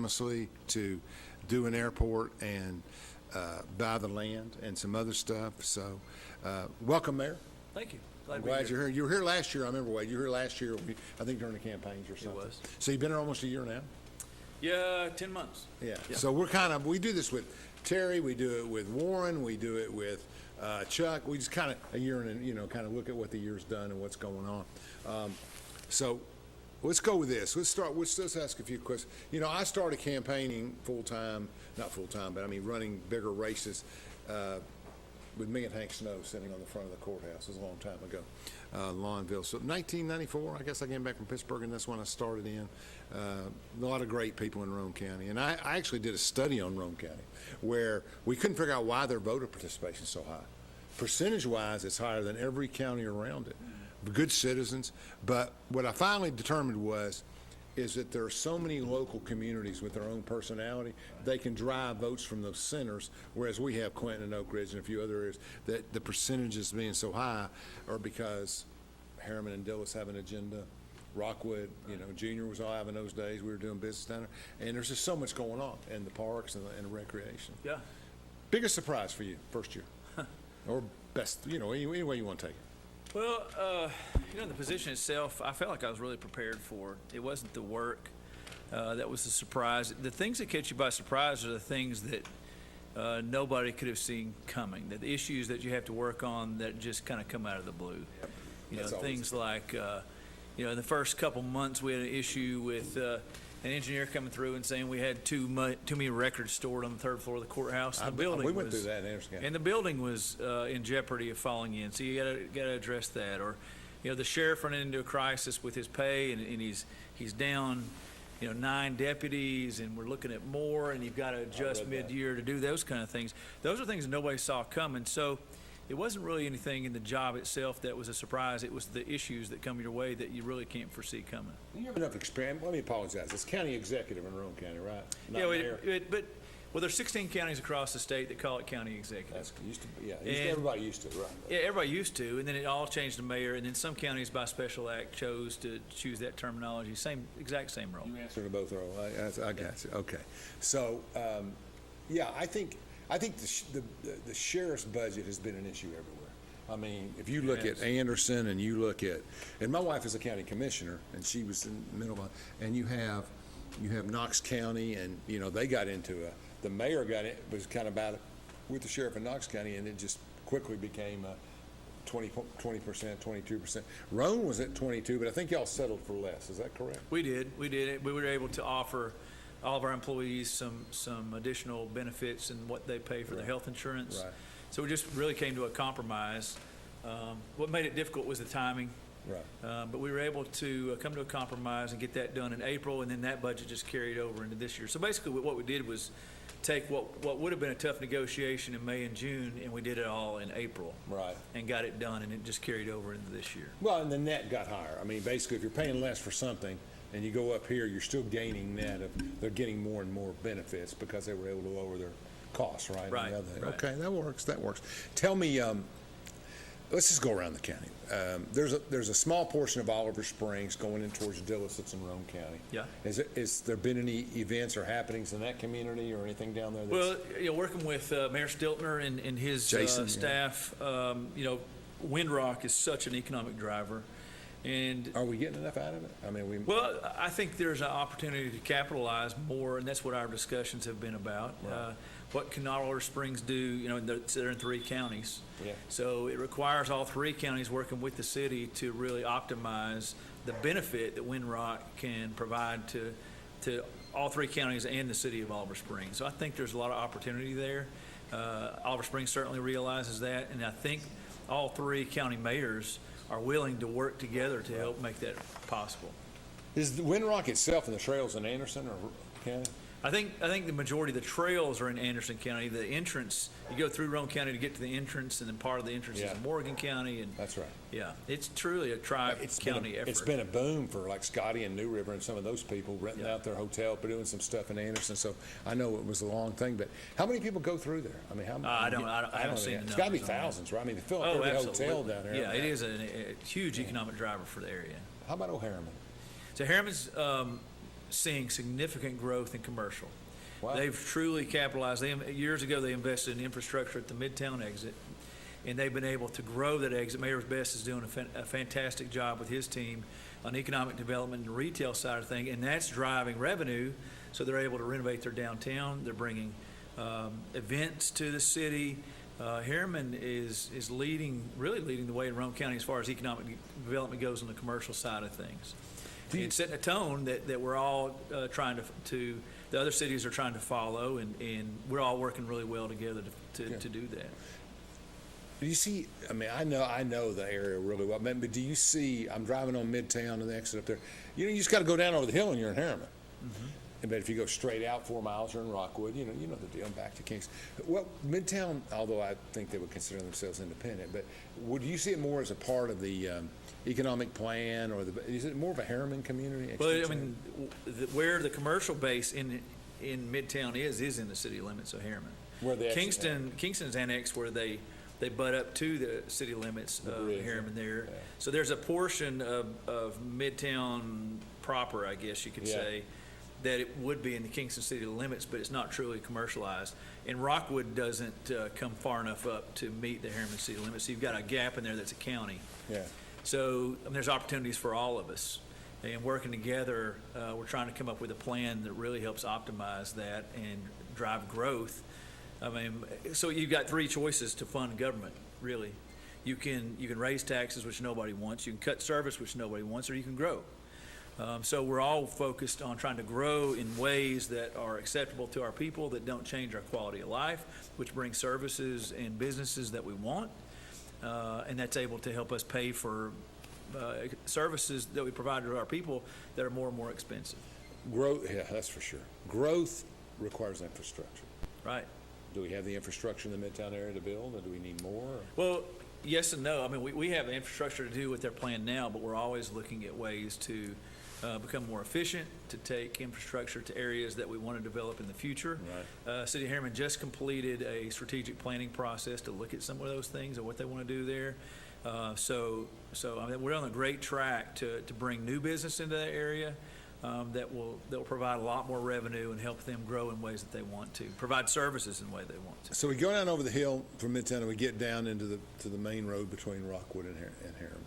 unanimously to do an airport and buy the land and some other stuff. So, welcome, Mayor. Thank you. I'm glad you're here. You were here last year, I remember, Wade. You were here last year, I think during the campaigns or something. It was. So you've been here almost a year now? Yeah, 10 months. Yeah. So we do this with Terry, we do it with Warren, we do it with Chuck. We just kind of a year and kind of look at what the year's done and what's going on. So let's go with this. Let's ask a few questions. I started campaigning not full time, but I mean running bigger races with me and Hank Snow sitting on the front of the courthouse. It was a long time ago, Lawnville. So 1994, I guess I came back from Pittsburgh, and that's when I started in. A lot of great people in Roane County. And I actually did a study on Roane County where we couldn't figure out why their voter participation is so high. Percentage-wise, it's higher than every county around it. Good citizens. But what I finally determined is that there are so many local communities with their own personality, they can drive votes from those centers, whereas we have Clinton and Oak Ridge and a few other areas, that the percentages being so high are because Harriman and Dillis have an agenda. Rockwood, Junior was all having those days. We were doing business down there. And there's just so much going on in the parks and the recreation. Yeah. Biggest surprise for you, first year? Or best, any way you want to take it. Well, the position itself, I felt like I was really prepared for. It wasn't the work that was the surprise. The things that catch you by surprise are the things that nobody could have seen coming, the issues that you have to work on that just kind of come out of the blue. Things like, in the first couple months we had an issue with an engineer coming through and saying we had too many records stored on the third floor of the courthouse. We went through that in Anderson County. And the building was in jeopardy of falling in, so you got to address that. Or, the sheriff running into a crisis with his pay, and he's down, 9 deputies, and we're looking at more, and you've got to adjust mid-year to do those kind of things. Those are things that nobody saw coming. So it wasn't really anything in the job itself that was a surprise. It was the issues that come your way that you really can't foresee coming. You have enough experience. Let me apologize. It's county executive in Roane County, right? Not mayor. There's 16 counties across the state that call it county executive. That's used to be, everybody used to, right? Yeah, everybody used to, and then it all changed to mayor, and then some counties by special act chose to choose that terminology. Exact same role. You answer to both roles. I got you. Okay. So, I think the sheriff's budget has been an issue everywhere. I mean, if you look at Anderson and you look at, and my wife is a county commissioner, and she was in the middle of, and you have Knox County, and they got into the mayor was kind of about it with the sheriff in Knox County, and it just quickly became 20%, 22%. Roane was at 22, but I think y'all settled for less. Is that correct? We did. We were able to offer all of our employees some additional benefits and what they pay for their health insurance. Right. So we just really came to a compromise. What made it difficult was the timing. Right. But we were able to come to a compromise and get that done in April, and then that budget just carried over into this year. So basically what we did was take what would have been a tough negotiation in May and June, and we did it all in April. Right. And got it done, and it just carried over into this year. Well, and the net got higher. I mean, basically, if you're paying less for something and you go up here, you're still gaining net they're getting more and more benefits because they were able to lower their costs, right? Right. Okay, that works. Tell me, let's just go around the county. There's a small portion of Oliver Springs going in towards Dillis that's in Roane County. Yeah. Is there been any events or happenings in that community or anything down there? Well, working with Mayor Stiltner and his staff, Windrock is such an economic driver. And are we getting enough out of it? I mean, Well, I think there's an opportunity to capitalize more, and that's what our discussions have been about. Right. What can Oliver Springs do? They're in 3 counties. Yeah. So it requires all 3 counties working with the city to really optimize the benefit that Windrock can provide to all 3 counties and the city of Oliver Springs. So I think there's a lot of opportunity there. Oliver Springs certainly realizes that, and I think all 3 county mayors are willing to work together to help make that possible. Is the Windrock itself and the trails in Anderson or County? I think the majority of the trails are in Anderson County. The entrance, you go through Roane County to get to the entrance, and then part of the entrance is in Morgan County. And that's right. Yeah, it's truly a tri-county effort. It's been a boom for like Scotty and New River and some of those people renting out their hotel, but doing some stuff in Anderson. So I know it was a long thing, but how many people go through there? I mean, I haven't seen the numbers. It's got to be thousands, right? I mean, they fill up every hotel down there. Yeah, it is a huge economic driver for the area. How about O'Harriman? So Harriman's seeing significant growth in commercial. Wow. They've truly capitalized. Years ago, they invested in infrastructure at the Midtown exit, and they've been able to grow that exit. Mayor Best is doing a fantastic job with his team on economic development and the retail side of things, and that's driving revenue, so they're able to renovate their downtown. They're bringing events to the city. Harriman is really leading the way in Roane County as far as economic development goes on the commercial side of things. And setting a tone that we're all trying to the other cities are trying to follow, and we're all working really well together to do that. Do you see, I mean, I know the area really well, but do you see, I'm driving on Midtown and the exit up there, you just got to go down over the hill and you're in Harriman. Mm-hmm. But if you go straight out 4 miles, you're in Rockwood, you know the deal, back to Kingston. Well, Midtown, although I think they would consider themselves independent, but would you see it more as a part of the economic plan, or is it more of a Harriman community? Well, I mean, where the commercial base in Midtown is in the city limits of Harriman. Where the Kingston's annexed where they butt up to the city limits of Harriman there. Yeah. So there's a portion of Midtown proper, I guess you could say, that it would be in the Kingston city limits, but it's not truly commercialized. And Rockwood doesn't come far enough up to meet the Harriman city limits. So you've got a gap in there that's a county. Yeah. So there's opportunities for all of us. And working together, we're trying to come up with a plan that really helps optimize that and drive growth. I mean, so you've got 3 choices to fund government, really. You can raise taxes, which nobody wants. You can cut service, which nobody wants, or you can grow. So we're all focused on trying to grow in ways that are acceptable to our people, that don't change our quality of life, which bring services and businesses that we want, and that's able to help us pay for services that we provide to our people that are more and more expensive. Growth, yeah, that's for sure. Growth requires infrastructure. Right. Do we have the infrastructure in the Midtown area to build, or do we need more? Well, yes and no. I mean, we have the infrastructure to do what they're planning now, but we're always looking at ways to become more efficient, to take infrastructure to areas that we want to develop in the future. Right. City of Harriman just completed a strategic planning process to look at some of those things and what they want to do there. So I mean, we're on a great track to bring new business into that area that will provide a lot more revenue and help them grow in ways that they want to, provide services in the way they want to. So we go down over the hill from Midtown and we get down into the main road between Rockwood and Harriman.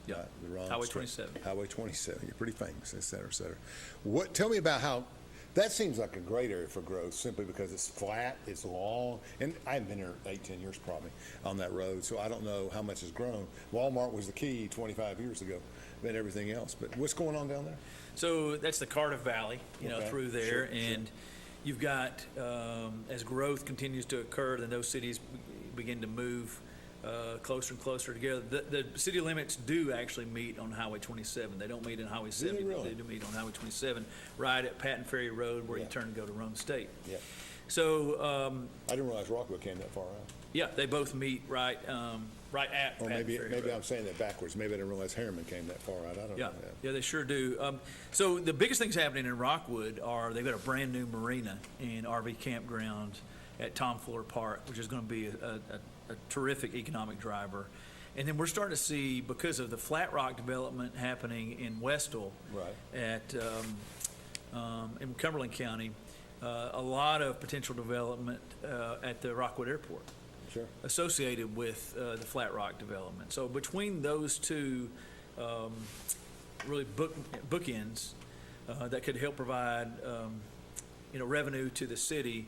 Yeah. The wrong Highway street. 27. Highway 27. You're pretty famous, et cetera, et cetera. Tell me about how, that seems like a great area for growth, simply because it's flat, it's long, and I haven't been here 8-10 years probably on that road, so I don't know how much has grown. Walmart was the key 25 years ago, than everything else. But what's going on down there? So that's the Cardiff Valley, Okay. through there, Sure, and you've got, as growth continues to occur, then those cities begin to move closer and closer together. The city limits do actually meet on Highway 27. They don't meet on Highway 70. really? They do meet on Highway 27, right at Patton Ferry Road, where you Yeah. turn and go to Rome State. Yeah. So, I didn't realize Rockwood came that far out. yeah, they both meet right at Or Patton Ferry maybe Road. I'm saying that backwards. Maybe I didn't realize Harriman came that far out. I don't Yeah, know. yeah, they sure do. So the biggest things happening in Rockwood are they've got a brand new marina and RV campground at Tom Fuller Park, which is going to be a terrific economic driver. And then we're starting to see, because of the Flat Rock development happening in Westall, Right. at in Cumberland County, a lot of potential development at the Rockwood Airport Sure. associated with the Flat Rock development. So between those two really bookends that could help provide revenue to the city,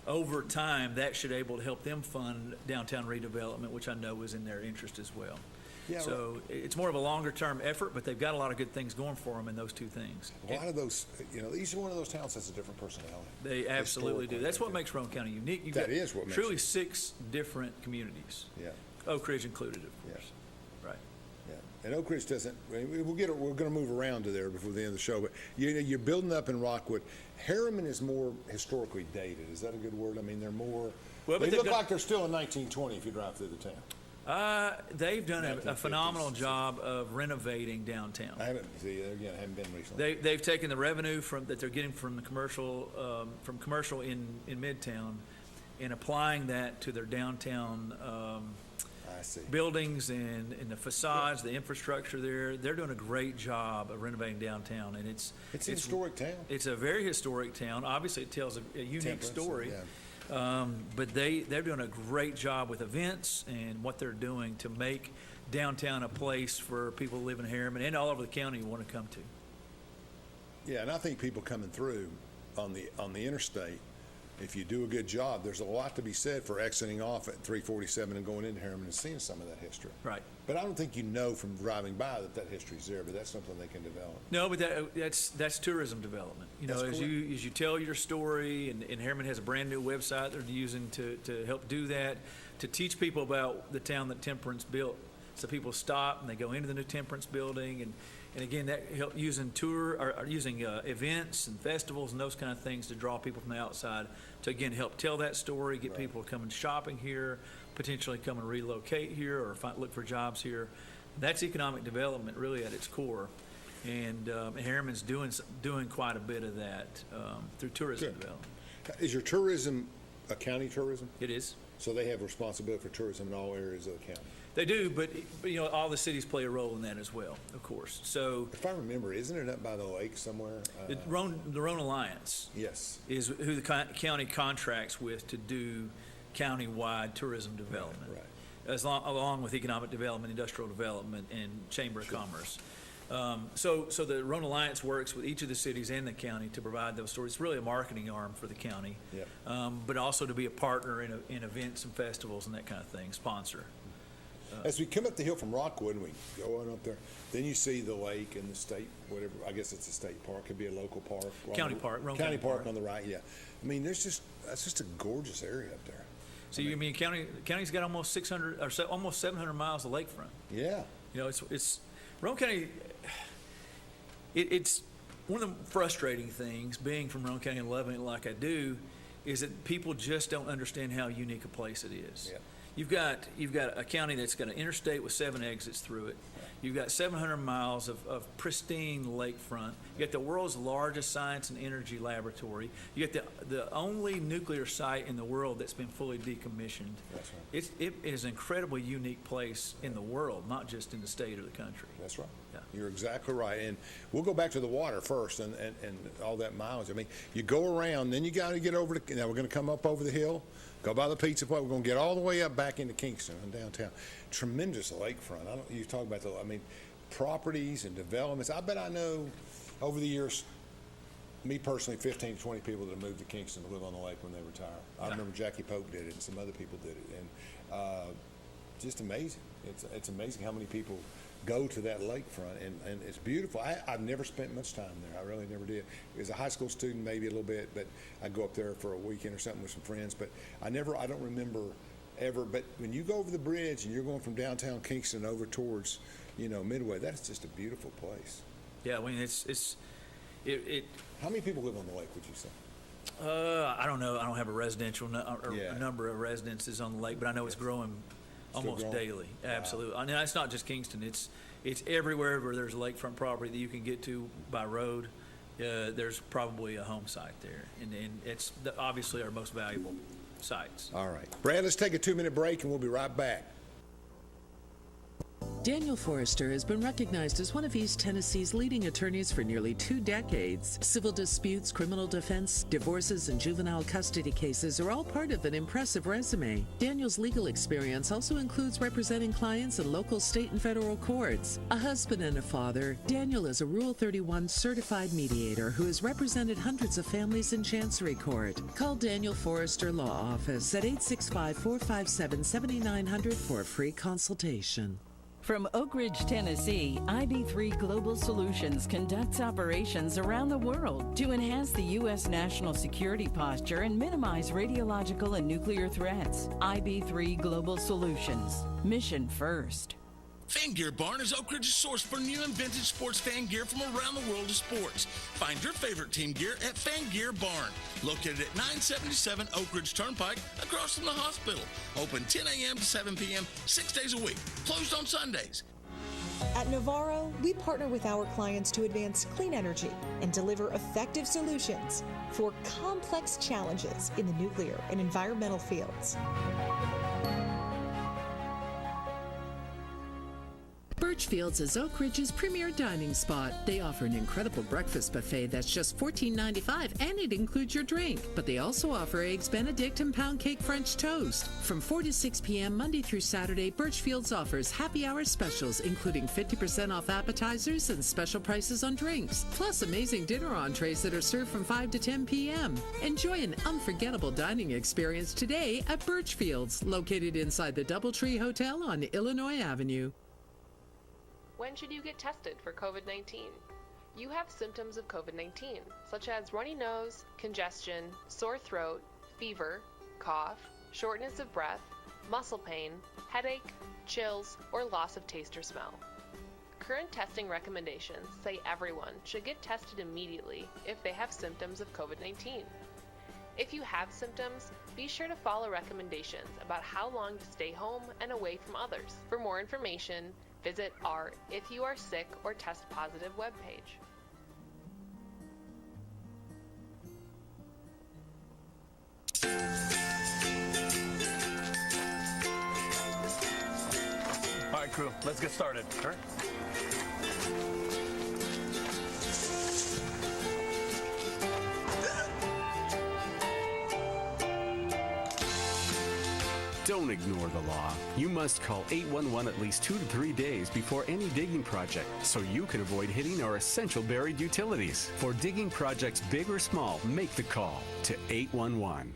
over time that should able to help them fund downtown redevelopment, which I know is in their interest as well. Yeah, So it's more of a longer term effort, but they've got a lot of good things going for them in those two things. A lot of those, each one of those towns has a different personality. They absolutely do. Historically, That's they what do. makes Roane County unique. You've That got is what makes truly it. 6 different communities, Yeah, Oak Ridge included, of Yeah. course. Right. yeah. And Oak Ridge doesn't, we're going to move around to there before the end of the show, but you're building up in Rockwood. Harriman is more historically dated. Is that a good word? I mean, they're more, Well, but they they've look got- like they're still in 1920 if you drive through the town. They've done a 1950s. phenomenal job of renovating downtown. I haven't been recently. They've taken the revenue that they're getting from the commercial in Midtown and applying that to their downtown I see. buildings and the facades, the infrastructure there. They're doing a great job of renovating downtown, and It's an historic town. It's a very historic town. Obviously, it tells a unique Temperance, story. yeah. But they're doing a great job with events and what they're doing to make downtown a place for people who live in Harriman and all over the county who want to come to. Yeah, and I think people coming through on the interstate, if you do a good job, there's a lot to be said for exiting off at 347 and going into Harriman and seeing some of that history. Right. But I don't think you know from driving by that history's there, but that's something they can develop. No, but that's tourism development. You know, That's as you tell your story, and Harriman has a brand new website they're using to help do that, to teach people about the town that Temperance built. So people stop and they go into the new Temperance building, and again, that help using events and festivals and those kind of things to draw people from the outside to again help tell that story, get people coming shopping here, potentially come and relocate here or look for jobs here. That's economic development really at its core, and Harriman's doing quite a bit of that through tourism Good. development. Is your tourism a county tourism? It is. So they have responsibility for tourism in all areas of the county? They do, but you know, all the cities play a role in that as well, of course. So If I remember, isn't it up by the lake somewhere? the Roane Alliance Yes. is who the county contracts with to do county-wide tourism development, Right. along with economic development, industrial development, and Chamber of Commerce. So the Roane Alliance works with each of the cities and the county to provide those stories. It's really a marketing arm for the county, Yep. but also to be a partner in events and festivals and that kind of thing, sponsor. As we come up the hill from Rockwood and we go on up there, then you see the lake and the state, whatever, I guess it's a state park, could be a local park. County park, Roane County County Park Park. on the right, yeah. I mean, that's just a gorgeous area up there. So you mean county's got almost 600 or almost 700 miles of lakefront. Yeah. You know, it's Roane County. It's one of the frustrating things being from Roane County and loving it like I do, is that people just don't understand how unique a place it is. Yeah. You've got a county that's got an interstate with 7 exits through it. You've got 700 miles of pristine lakefront. You got the world's largest science and energy laboratory. You got the only nuclear site in the world that's been fully decommissioned. That's right. It is an incredibly unique place in the world, not just in the state or the country. That's right. Yeah. You're exactly right. And we'll go back to the water first and all that mileage. I mean, you go around, then you got to get over now we're going to come up over the hill, go by the pizza place. We're going to get all the way up back into Kingston and downtown. Tremendous lakefront. You talk about properties and developments. I bet I know over the years, me personally, 15 to 20 people that have moved to Kingston to live on the lake when they retire. I remember Jackie Pope did it and some other people did it. And just amazing. It's amazing how many people go to that lakefront, and it's beautiful. I've never spent much time there. I really never did. As a high school student, maybe a little bit, but I'd go up there for a weekend or something with some friends. But I don't remember ever. But when you go over the bridge and you're going from downtown Kingston over towards, Midway, that's just a beautiful place. Yeah, I mean, How many people live on the lake, would you say? I don't know. I don't have a residential Yeah. a number of residences on the lake, but I know it's growing almost growing? daily. Wow. Absolutely. I mean, it's not just Kingston. It's everywhere where there's a lakefront property that you can get to by road. There's probably a home site there, and it's obviously our most valuable sites. All right. Brad, let's take a 2-minute break, and we'll be right back. Daniel Forrester has been recognized as one of East Tennessee's leading attorneys for nearly 2 decades. Civil disputes, criminal defense, divorces, and juvenile custody cases are all part of an impressive resume. Daniel's legal experience also includes representing clients in local, state, and federal courts. A husband and a father, Daniel is a Rule 31 certified mediator who has represented hundreds of families in Chancery Court. Call Daniel Forrester Law Office at 865-457-7900 for a free consultation. From Oak Ridge, Tennessee, IB3 Global Solutions conducts operations around the world to enhance the U.S. national security posture and minimize radiological and nuclear threats. IB3 Global Solutions. Mission first. Fan Gear Barn is Oak Ridge's source for new and vintage sports fan gear from around the world of sports. Find your favorite team gear at Fan Gear Barn, located at 977 Oak Ridge Turnpike, across from the hospital. Open 10 a.m. to 7 p.m., 6 days a week. Closed on Sundays. At Navarro, we partner with our clients to advance clean energy and deliver effective solutions for complex challenges in the nuclear and environmental fields. Birchfields is Oak Ridge's premier dining spot. They offer an incredible breakfast buffet that's just $14.95, and it includes your drink. But they also offer Eggs Benedict and pound cake French toast. From 4 to 6 p.m. Monday through Saturday, Birchfields offers happy hour specials, including 50% off appetizers and special prices on drinks, plus amazing dinner entrees that are served from 5 to 10 p.m. Enjoy an unforgettable dining experience today at Birchfields, located inside the Doubletree Hotel on Illinois Avenue. When should you get tested for COVID-19? You have symptoms of COVID-19, such as runny nose, congestion, sore throat, fever, cough, shortness of breath, muscle pain, headache, chills, or loss of taste or smell. Current testing recommendations say everyone should get tested immediately if they have symptoms of COVID-19. If you have symptoms, be sure to follow recommendations about how long to stay home and away from others. For more information, visit our If You Are Sick or Test Positive webpage. All right, crew, let's get started. All right. Don't ignore the law. You must call 811 at least 2 to 3 days before any digging project so you can avoid hitting our essential buried utilities. For digging projects big or small, make the call to 811.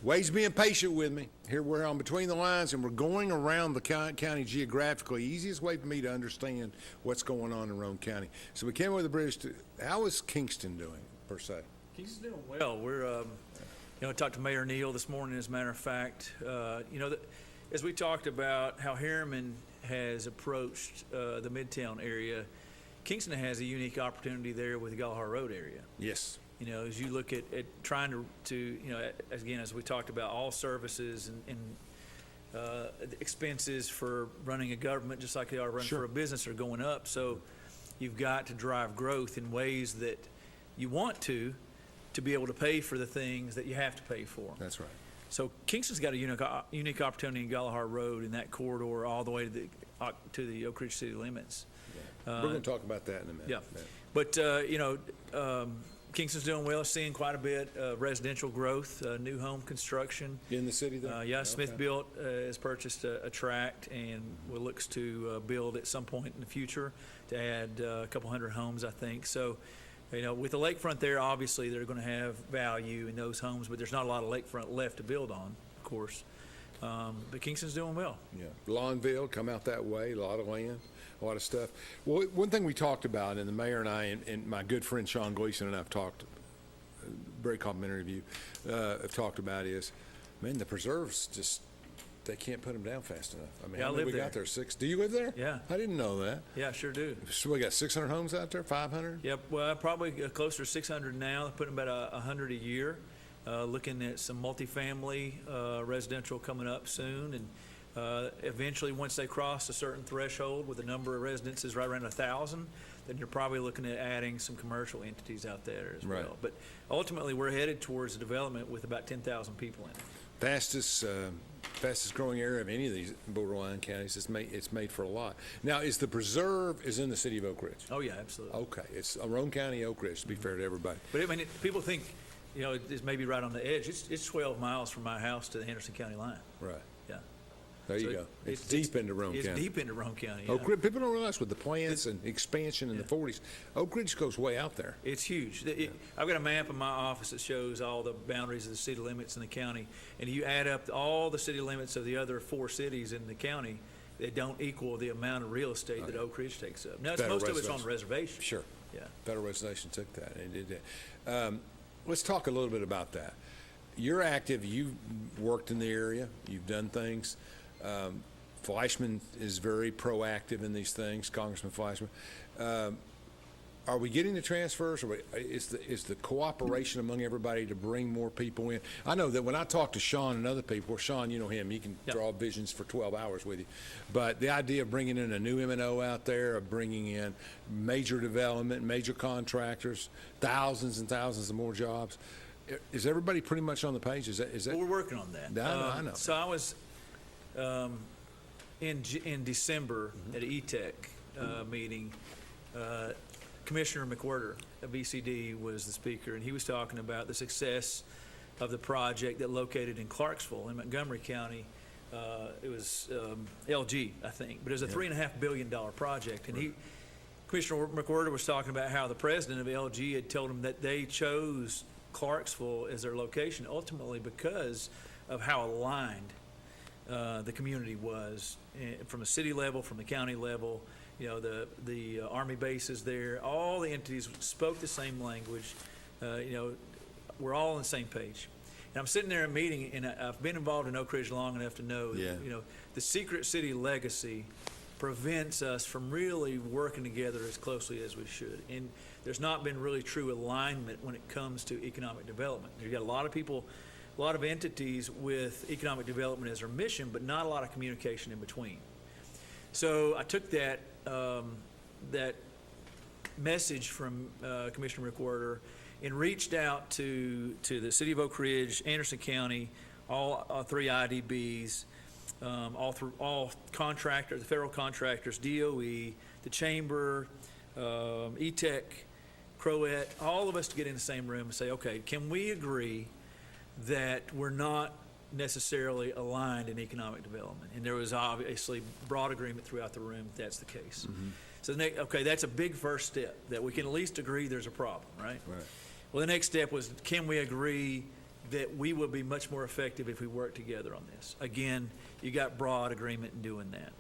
Wade's being patient with me. Here we're on Between the Lines, and we're going around the county geographically. Easiest way for me to understand what's going on in Roane County. So we came with the bridge to, how is Kingston doing, per se? Kingston's doing well. We're, I talked to Mayor Neal this morning, as a matter of fact. As we talked about how Harriman has approached the Midtown area, Kingston has a unique opportunity there with the Galahar Road area. Yes. As you look at trying to again, as we talked about, all services and expenses for running a government, just like they are running for a business, are going up. So you've got to drive growth in ways that you want to be able to pay for the things that you have to pay for. That's right. So Kingston's got a unique opportunity in Galahar Road in that corridor all the way to the Oak Ridge city limits. Yeah. We're going to talk about that in a minute. Yeah. But, Kingston's doing well, seeing quite a bit of residential growth, new home construction. In the city there? Yeah, Okay. Smith Built has purchased a tract and looks to build at some point in the future to add a couple hundred homes, I think. So, with the lakefront there, obviously they're going to have value in those homes, but there's not a lot of lakefront left to build on, of course. But Kingston's doing well. Yeah. Lawnville, come out that way, a lot of land, a lot of stuff. Well, one thing we talked about, and the mayor and I and my good friend Sean Gleason and I have talked, very complimentary of you, have talked about is, man, the preserves just, they can't put them down fast enough. I mean, Yeah, how I many live we got there. there? 6? Do you live there? Yeah. I didn't know that. Yeah, sure do. So we got 600 homes out there, 500? Yep, well, probably closer to 600 now. They're putting about 100 a year. Looking at some multifamily residential coming up soon, and eventually, once they cross a certain threshold with the number of residences right around 1,000, then you're probably looking at adding some commercial entities out there as Right. well. But ultimately, we're headed towards a development with about 10,000 people in it. Fastest growing area of any of these borderline counties. It's made for a lot. Now, is the preserve is in the city of Oak Ridge? Oh yeah, absolutely. Okay, it's Roane County, Oak Ridge, to be fair to everybody. But I mean, people think, it's maybe right on the edge. It's 12 miles from my house to the Henderson County line. Right. Yeah. There you So go. It's deep into Roane County. It's deep into Roane County. Yeah. Oak Ridge, people don't realize with the plants and expansion in the 40s, Oak Ridge goes way out there. It's huge. I've got a map in my office that shows all the boundaries of the city limits in the county, and you add up all the city limits of the other 4 cities in the county, they don't equal the amount of real estate that Oak Ridge takes up. Now, Federal most of it's on reservation. reservation. Sure. Yeah. Federal reservation took that and did that. Let's talk a little bit about that. You're active. You've worked in the area. You've done things. Fleischman is very proactive in these things, Congressman Fleischman. are we getting the transfers, or is the cooperation among everybody to bring more people in? I know that when I talk to Sean and other people, Sean, you know him, he can draw visions for 12 hours with you. But the idea of bringing in a new M&O out there, of bringing in major development, major contractors, thousands and thousands of more jobs, is everybody pretty much on the page? Is that? Well, we're working on that. I know. So I was in December at an ETEC meeting. Commissioner McWhirter of BCD was the speaker, and he was talking about the success of the project that located in Clarksville in Montgomery County. It was LG, I think, but it was a $3.5 billion project. And Commissioner McWhirter was talking about how the president of LG had told him that they chose Clarksville as their location ultimately because of how aligned the community was from the city level, from the county level. You know, the Army bases there, all the entities spoke the same language. You know, we're all on the same page. And I'm sitting there in a meeting, and I've been involved in Oak Ridge long enough to know, you know, the secret city legacy prevents us from really working together as closely as we should. And there's not been really true alignment when it comes to economic development. You've got a lot of people, a lot of entities with economic development as their mission, but not a lot of communication in between. So I took that message from Commissioner McWhirter and reached out to the city of Oak Ridge, Anderson County, all three IDBs, all contractors, the federal contractors, DOE, the chamber, ETEC, Crowett, all of us to get in the same room and say, okay, can we agree that we're not necessarily aligned in economic development? And there was obviously broad agreement throughout the room that that's the case. So that's a big first step, that we can at least agree there's a problem, right? Well, the next step was, can we agree that we would be much more effective if we work together on this? Again, you got broad agreement in doing that.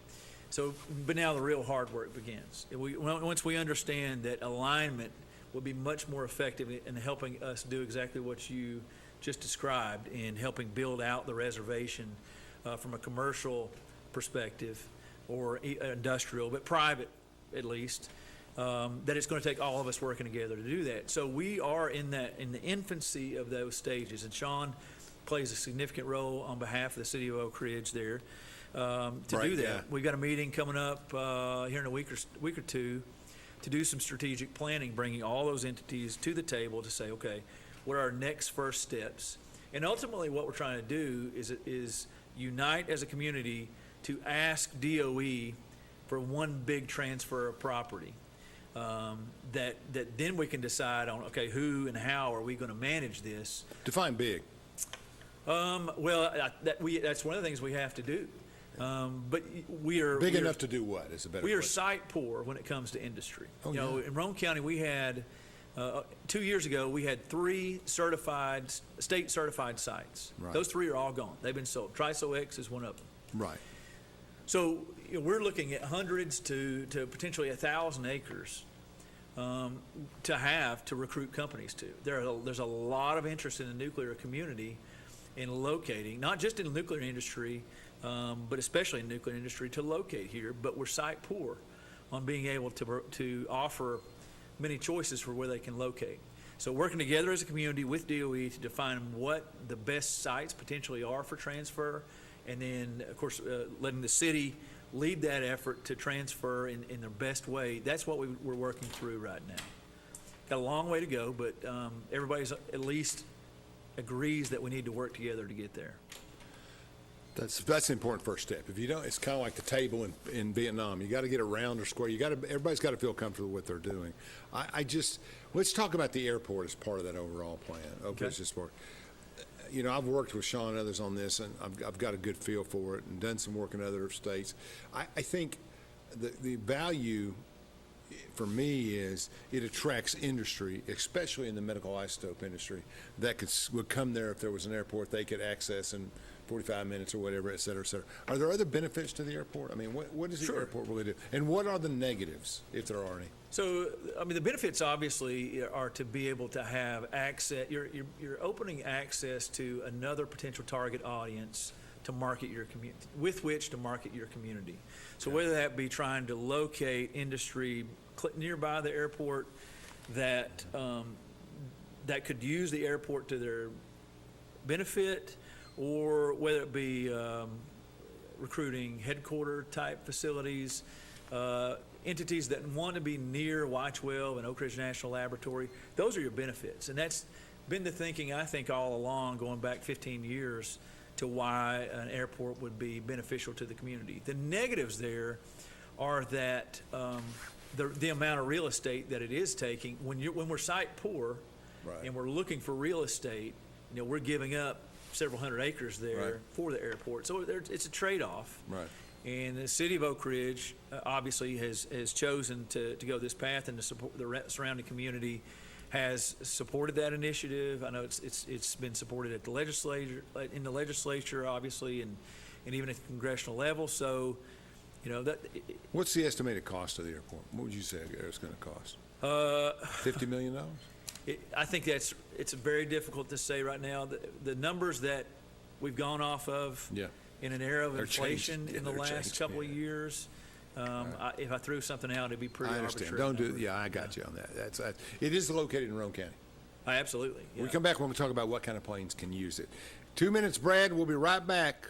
So, but now the real hard work begins. Once we understand that alignment will be much more effective in helping us do exactly what you just described, in helping build out the reservation from a commercial perspective or industrial, but private at least, that it's going to take all of us working together to do that. So we are in the infancy of those stages, and Sean plays a significant role on behalf of the city of Oak Ridge there to do that. Yeah. We've got a meeting coming up here in a week or two to do some strategic planning, bringing all those entities to the table to say, okay, what are our next first steps? And ultimately what we're trying to do is unite as a community to ask DOE for one big transfer of property, that then we can decide on, okay, who and how are we going to manage this? Define big. That's one of the things we have to do. But we are big enough to do what is a better. We are site poor when it comes to industry. Oh, you know, in Roane County, we had 2 years ago we had 3 state certified sites. Right. Those 3 are all gone. They've been sold. TriSoX is one of them. Right. So we're looking at hundreds to potentially 1,000 acres to recruit companies to. There's a lot of interest in the nuclear community in locating, not just in the nuclear industry, but especially in the nuclear industry, to locate here. But we're site poor on being able to offer many choices for where they can locate. So working together as a community with DOE to define what the best sites potentially are for transfer, and then, of course, letting the city lead that effort to transfer in the best way. That's what we're working through right now. Got a long way to go, but everybody's at least agrees that we need to work together to get there. That's the important first step. If you don't, it's kind of like the table in Vietnam. You got to get around or square. Everybody's got to feel comfortable with what they're doing. Let's talk about the airport as part of that overall plan. Okay. You know, I've worked with Sean and others on this, and I've got a good feel for it and done some work in other states. I think the value for me is it attracts industry, especially in the medical isotope industry, that would come there if there was an airport they could access in 45 minutes or whatever, et cetera, et cetera. Are there other benefits to the airport? I mean, what does the airport really do? And what are the negatives, if there are any? So, I mean, the benefits obviously are to be able to have access. You're opening access to another potential target audience to market your community, with which to market your community. So whether that be trying to locate industry nearby the airport that that could use the airport to their benefit, or whether it be recruiting headquarter type facilities, entities that want to be near Y-12 and Oak Ridge National Laboratory. Those are your benefits, and that's been the thinking, I think, all along, going back 15 years, to why an airport would be beneficial to the community. The negatives there are that the amount of real estate that it is taking. When we're site poor, Right. and we're looking for real estate, we're giving up several hundred acres there Right. for the airport. So it's a trade-off. Right. And the city of Oak Ridge obviously has chosen to go this path, and to support the surrounding community has supported that initiative. I know it's been supported at the legislature, obviously, and even at the congressional level. So, What's the estimated cost of the airport? What would you say it's going to cost? $50 million? I think it's very difficult to say right now. The numbers that we've gone off of in an era of They're inflation changing. in the They're last changing, couple of years, if I threw something out, it'd be pretty I understand. arbitrary. Don't do it. Yeah, I got you on that. It is located in Roane County. Absolutely. Yeah. We come back when we talk about what kind of planes can use it. 2 minutes, Brad. We'll be right back.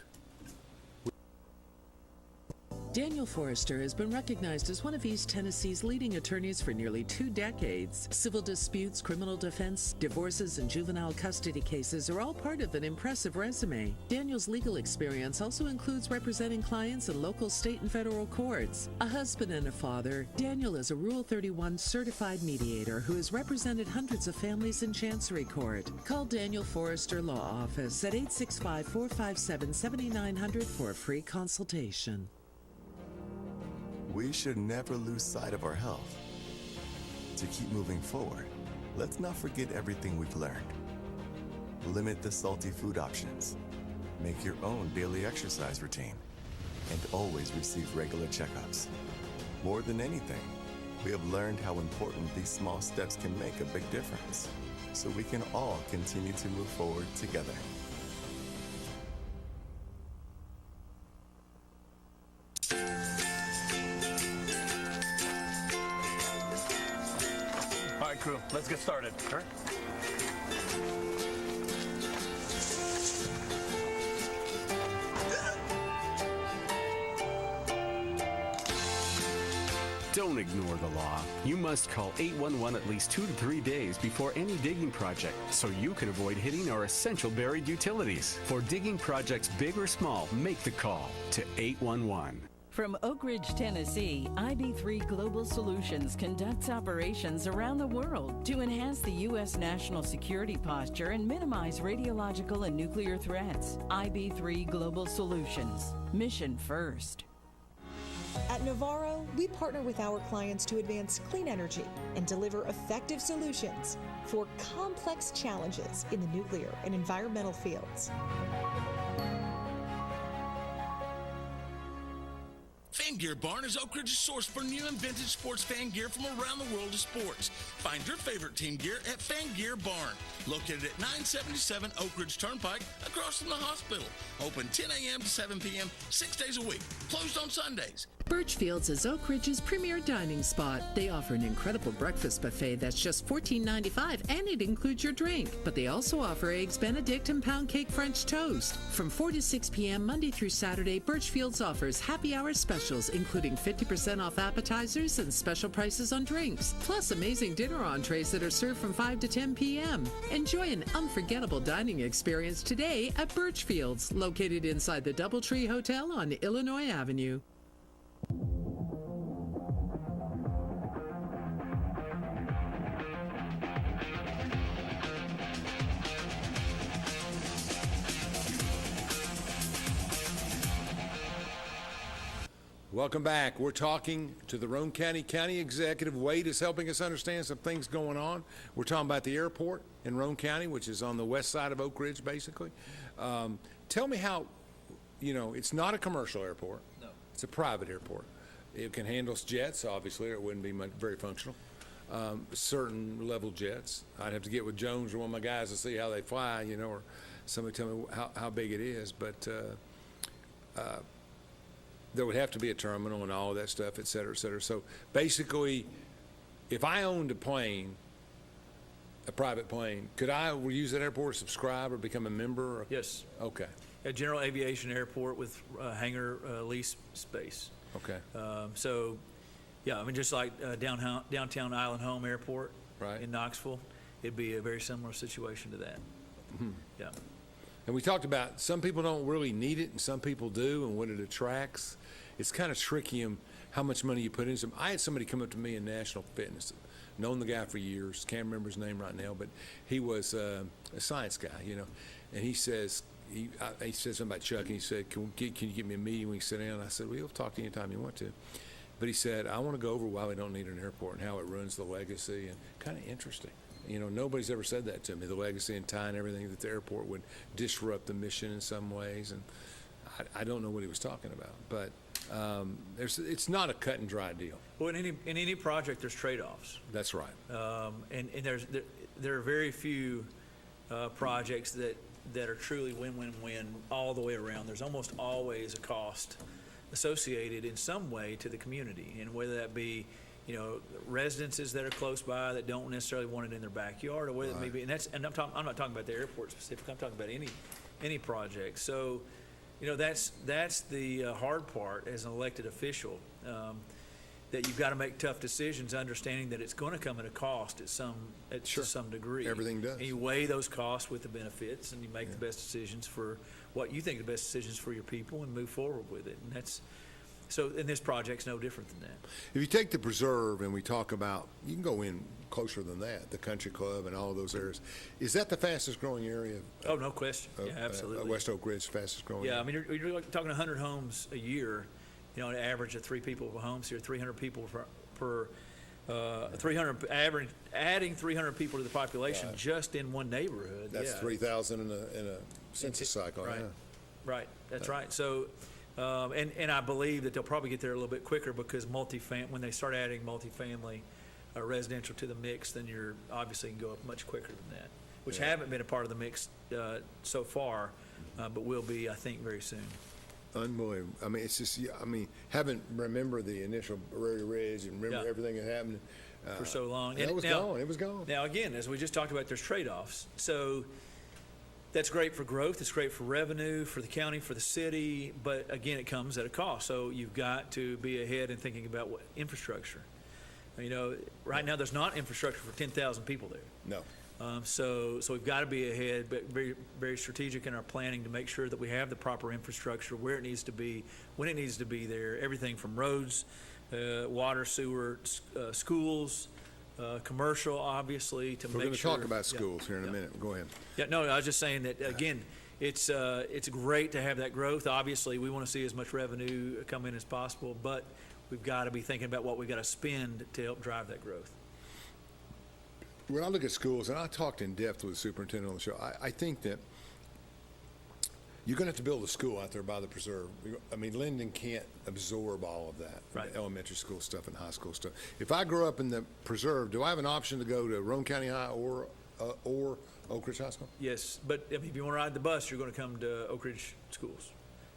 Daniel Forrester has been recognized as one of East Tennessee's leading attorneys for nearly 2 decades. Civil disputes, criminal defense, divorces, and juvenile custody cases are all part of an impressive resume. Daniel's legal experience also includes representing clients in local, state, and federal courts. A husband and a father, Daniel is a Rule 31 certified mediator who has represented hundreds of families in Chancery Court. Call Daniel Forrester Law Office at 865-457-7900 for a free consultation. We should never lose sight of our health. To keep moving forward, let's not forget everything we've learned. Limit the salty food options. Make your own daily exercise routine. And always receive regular checkups. More than anything, we have learned how important these small steps can make a big difference, so we can all continue to move forward together. All right, crew, let's get started. Sure. Don't ignore the law. You must call 811 at least 2 to 3 days before any digging project, so you can avoid hitting our essential buried utilities. For digging projects big or small, make the call to 811. From Oak Ridge, Tennessee, IB3 Global Solutions conducts operations around the world to enhance the U.S. national security posture and minimize radiological and nuclear threats. IB3 Global Solutions. Mission first. At Navarro, we partner with our clients to advance clean energy and deliver effective solutions for complex challenges in the nuclear and environmental fields. Fan Gear Barn is Oak Ridge's source for new and vintage sports fan gear from around the world of sports. Find your favorite team gear at Fan Gear Barn, located at 977 Oak Ridge Turnpike, across from the hospital. Open 10 a.m. to 7 p.m., 6 days a week. Closed on Sundays. Birchfield's is Oak Ridge's premier dining spot. They offer an incredible breakfast buffet that's just $14.95, and it includes your drink. But they also offer Eggs Benedict and pound cake French toast. From 4 to 6 p.m. Monday through Saturday, Birchfield's offers happy hour specials, including 50% off appetizers and special prices on drinks, plus amazing dinner entrees that are served from 5 to 10 p.m. Enjoy an unforgettable dining experience today at Birchfield's, located inside the Doubletree Hotel on Illinois Avenue. Welcome back. We're talking to the Roane County County Executive. Wade is helping us understand some things going on. We're talking about the airport in Roane County, which is on the west side of Oak Ridge, basically. Tell me how, it's not a commercial airport. No. It's a private airport. It can handle jets, obviously, or it wouldn't be very functional. Certain level jets. I'd have to get with Jones or one of my guys to see how they fly, or somebody tell me how big it is. But there would have to be a terminal and all of that stuff, et cetera, et cetera. So basically, if I owned a plane, a private plane, could I use that airport, subscribe, or become a member? Or? Yes. Okay. A general aviation airport with hangar lease space. Okay. So, yeah, I mean, just like downtown Island Home Airport Right. in Knoxville, it'd be a very similar situation to that. Mm-hmm. Yeah. And we talked about some people don't really need it and some people do, and what it attracts. It's kind of tricky how much money you put into them. I had somebody come up to me in National Fitness, known the guy for years, can't remember his name right now, but he was a science guy, and he says, he said something about Chuck, and he said, can you get me a meeting? We can sit down. I said, we'll talk to you anytime you want to. But he said, I want to go over why we don't need an airport and how it ruins the legacy, and kind of interesting. Nobody's ever said that to me, the legacy and tying everything, that the airport would disrupt the mission in some ways. And I don't know what he was talking about, but it's not a cut and dry deal. Well, in any project, there's trade-offs. That's right. And there are very few projects that are truly win-win-win all the way around. There's almost always a cost associated in some way to the community, and whether that be residences that are close by that don't necessarily want it in their backyard, or whether it may be, and I'm not talking about the airport specifically. I'm talking about any project. So, that's the hard part as an elected official, that you've got to make tough decisions, understanding that it's going to come at a cost to some degree. Everything does. And you weigh those costs with the benefits, and you make the best decisions for what you think are the best decisions for your people, and move forward with it. And and this project's no different than that. If you take the preserve and we talk about, you can go in closer than that, the country club and all of those areas. Is that the fastest growing area? Oh, no question. Yeah, absolutely. West Oak Ridge, fastest growing area. Yeah, I mean, you're like talking 100 homes a year, an average of 3 people per home, so you're 300 people per 300, adding 300 people to the population just in one neighborhood. That's 3,000 in a census cycle. Right, Yeah. right, that's right. So, and I believe that they'll probably get there a little bit quicker, because when they start adding multifamily residential to the mix, then you're obviously can go up much quicker than that, which haven't been a part of the mix so far, but will be, I think, very soon. Unbelievable. I mean, it's just, haven't remember the initial Prairie Ridge and remember everything that happened for so long. It was gone. Now, again, as we just talked about, there's trade-offs. So that's great for growth. It's great for revenue, for the county, for the city. But again, it comes at a cost. So you've got to be ahead in thinking about what infrastructure. Right now there's not infrastructure for 10,000 people there. No. So we've got to be ahead, but very, very strategic in our planning to make sure that we have the proper infrastructure where it needs to be, when it needs to be there. Everything from roads, water, sewer, schools, commercial, obviously, to make sure. We're going to talk about schools here in a minute. Go ahead. Yeah, no, I was just saying that, again, it's great to have that growth. Obviously, we want to see as much revenue come in as possible, but we've got to be thinking about what we've got to spend to help drive that growth. When I look at schools, and I talked in depth with the superintendent on the show, I think that you're going to have to build a school out there by the preserve. I mean, Linden can't absorb all of that, right. Elementary school stuff and high school stuff. If I grow up in the preserve, do I have an option to go to Roane County High or Oak Ridge High School? Yes, but if you want to ride the bus, you're going to come to Oak Ridge schools.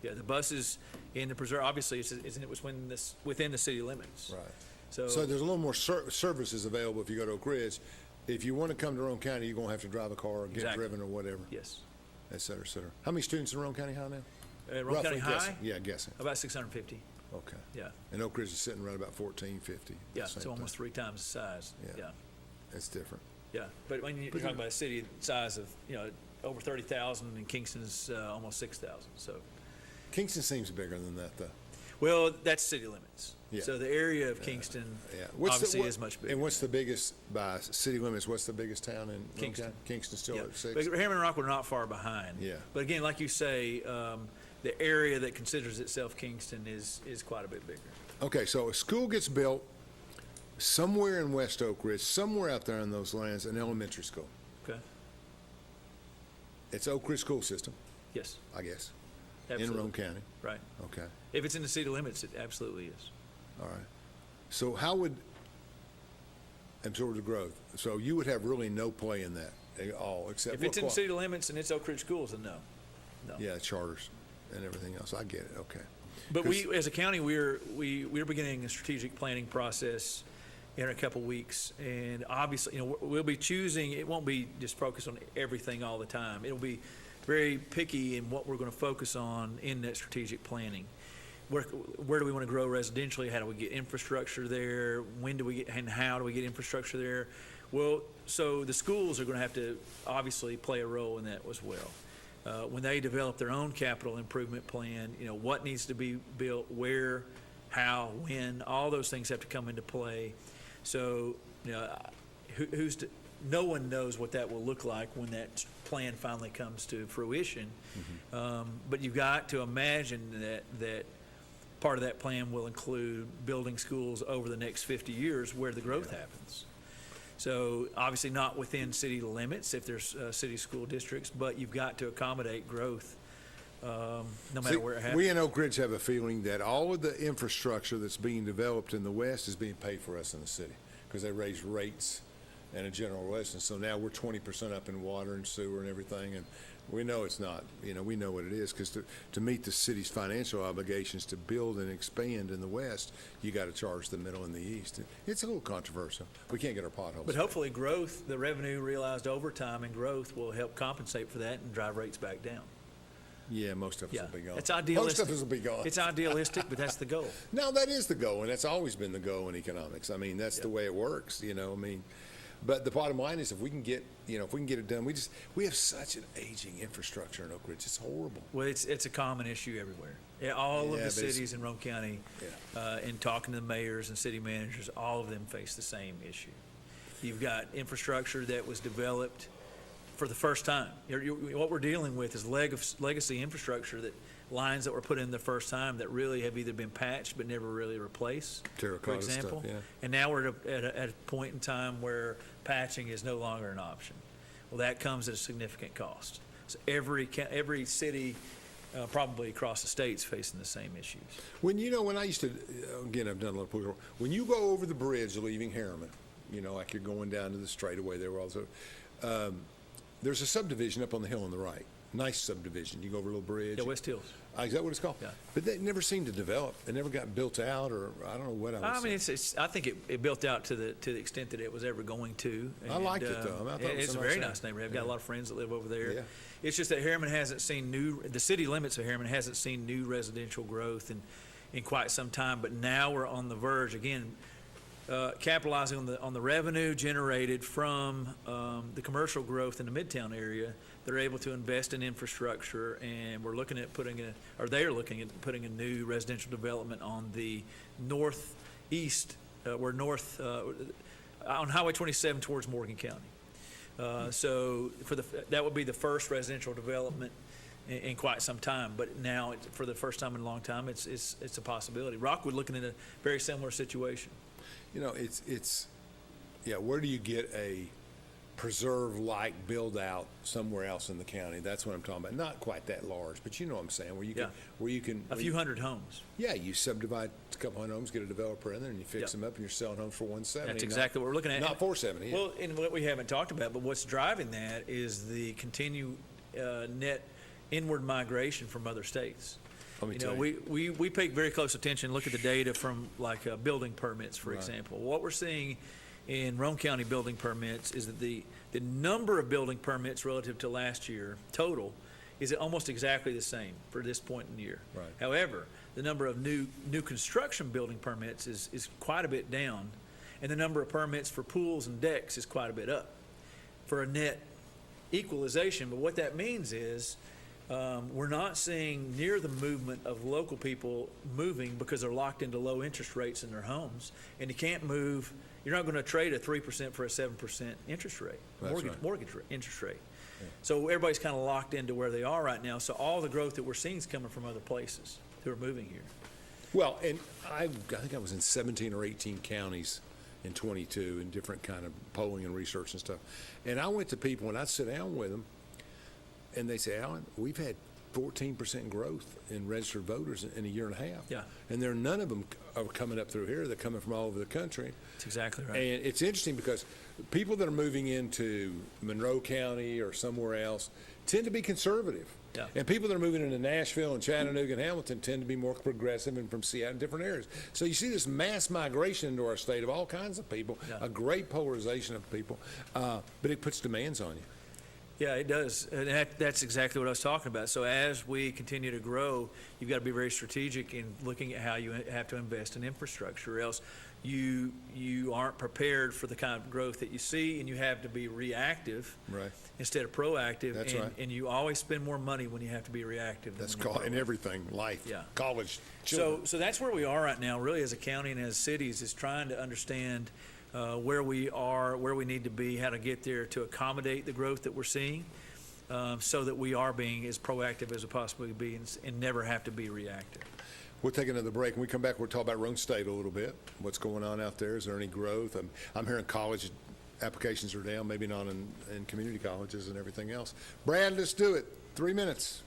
Yeah, the bus is in the preserve. Obviously, it was within the city limits. Right. So there's a little more services available if you go to Oak Ridge. If you want to come to Roane County, you're going to have to drive a car or get driven or whatever. Yes. Et cetera, et cetera. How many students in Roane County High now? Roane Roughly County High? Guessing. Yeah, guessing. About 650. Okay. Yeah. And Oak Ridge is sitting right about 1,450. Yeah, so almost 3 times the size. Yeah. It's different. Yeah, but when you're talking about a city size of, over 30,000, and Kingston's almost 6,000, so. Kingston seems bigger than that, though. Well, that's city limits. Yeah. So the area of Kingston obviously is much bigger. And what's the biggest, by city limits, what's the biggest town in Kingston? Kingston's still at 6? But Harriman and Rockwood are not far behind. Yeah. But again, like you say, the area that considers itself Kingston is quite a bit bigger. Okay, so a school gets built somewhere in West Oak Ridge, somewhere out there in those lands, an elementary school. Okay. It's Oak Ridge school system. Yes. I guess. Absolutely. In Roane County. Right. Okay. If it's in the city limits, it absolutely is. All right. So how would absorb the growth? So you would have really no play in that at all, except if it's in the city limits and it's Oak Ridge schools, then no. Yeah, charters and everything else. I get it. Okay. But we, as a county, we're beginning a strategic planning process in a couple weeks. And obviously, we'll be choosing, it won't be just focused on everything all the time. It'll be very picky in what we're going to focus on in that strategic planning. Where do we want to grow residentially? How do we get infrastructure there? When do we get, and how do we get infrastructure there? Well, so the schools are going to have to obviously play a role in that as well. When they develop their own capital improvement plan, what needs to be built, where, how, when, all those things have to come into play. So, no one knows what that will look like when that plan finally comes to fruition. But you've got to imagine that part of that plan will include building schools over the next 50 years where the growth happens. So obviously not within city limits if there's city school districts, but you've got to accommodate growth no matter where it happens. We in Oak Ridge have a feeling that all of the infrastructure that's being developed in the west is being paid for us in the city because they raised rates and a general lesson. So now we're 20% up in water and sewer and everything, and we know it's not. We know what it is because to meet the city's financial obligations to build and expand in the west, you got to charge the middle and the east. It's a little controversial. We can't get our potholes. But hopefully growth, the revenue realized over time and growth will help compensate for that and drive rates back down. Yeah, most of us will be gone. It's idealistic. Most of us will be gone. It's idealistic, but that's the goal. No, that is the goal, and that's always been the goal in economics. I mean, that's the way it works, But the bottom line is, if we can get it done, we have such an aging infrastructure in Oak Ridge. It's horrible. Well, it's a common issue everywhere. All of the cities in Roane County, and talking to the mayors and city managers, all of them face the same issue. You've got infrastructure that was developed for the first time. What we're dealing with is legacy infrastructure, that lines that were put in the first time that really have either been patched but never really replaced, for example. Stuff, yeah. And now we're at a point in time where patching is no longer an option. Well, that comes at a significant cost. So every city, probably across the state's facing the same issues. When I used to, again, I've done a lot of when you go over the bridge leaving Harriman, like you're going down to the straightaway there, also, there's a subdivision up on the hill on the right. Nice subdivision. You go over a little bridge. Yeah, West Hills. Is that what it's called? Yeah. But that never seemed to develop. It never got built out, or I don't know what I was saying. I think it built out to the extent that it was ever going to. I liked it, though. I thought it's a very nice neighborhood. I've got a lot of friends that live over there. Yeah. It's just that Harriman hasn't seen the city limits of Harriman hasn't seen new residential growth in quite some time. But now we're on the verge, again, capitalizing on the revenue generated from the commercial growth in the Midtown area. They're able to invest in infrastructure, and we're looking at they are looking at putting a new residential development on the northeast, on Highway 27 towards Morgan County. So that would be the first residential development in quite some time, but now for the first time in a long time, it's a possibility. Rockwood looking at a very similar situation. Where do you get a preserve-like build-out somewhere else in the county? That's what I'm talking about. Not quite that large, but you know what I'm saying, where you can a few hundred homes. Yeah, you subdivide a couple hundred homes, get a developer in there, and you fix them up, and you're selling homes for $170. That's exactly what we're looking at. Not $470. Yeah. Well, and what we haven't talked about, but what's driving that is the continued net inward migration from other states. We pay very close attention, look at the data from building permits, for example. What we're seeing in Roane County building permits is that the number of building permits relative to last year total is almost exactly the same for this point in the year. Right. However, the number of new construction building permits is quite a bit down, and the number of permits for pools and decks is quite a bit up for a net equalization. But what that means is we're not seeing near the movement of local people moving because they're locked into low interest rates in their homes, and you can't move. You're not going to trade a 3% for a 7% interest rate, mortgage interest rate. Yeah. So everybody's kind of locked into where they are right now. So all the growth that we're seeing is coming from other places who are moving here. Well, and I think I was in 17 or 18 counties in 22 in different kind of polling and research and stuff. And I went to people and I'd sit down with them, and they say, Alan, we've had 14% growth in registered voters in a year and a half. Yeah. And none of them are coming up through here. They're coming from all over the country. That's exactly right. And it's interesting because people that are moving into Monroe County or somewhere else tend to be conservative. Yeah. And people that are moving into Nashville and Chattanooga and Hamilton tend to be more progressive and from Seattle and different areas. So you see this mass migration into our state of all kinds of people, a great polarization of people, but it puts demands on you. Yeah, it does. And that's exactly what I was talking about. So as we continue to grow, you've got to be very strategic in looking at how you have to invest in infrastructure, or else you aren't prepared for the kind of growth that you see, and you have to be reactive instead of proactive. That's and, right. And you always spend more money when you have to be reactive. That's called in everything, life, college, So children. that's where we are right now, really, as a county and as cities, is trying to understand where we are, where we need to be, how to get there to accommodate the growth that we're seeing, so that we are being as proactive as we possibly be and never have to be reactive. We'll take another break. When we come back, we'll talk about Roane State a little bit. What's going on out there? Is there any growth? I'm hearing college applications are down, maybe not in community colleges and everything else. Brad, let's do it. 3 minutes.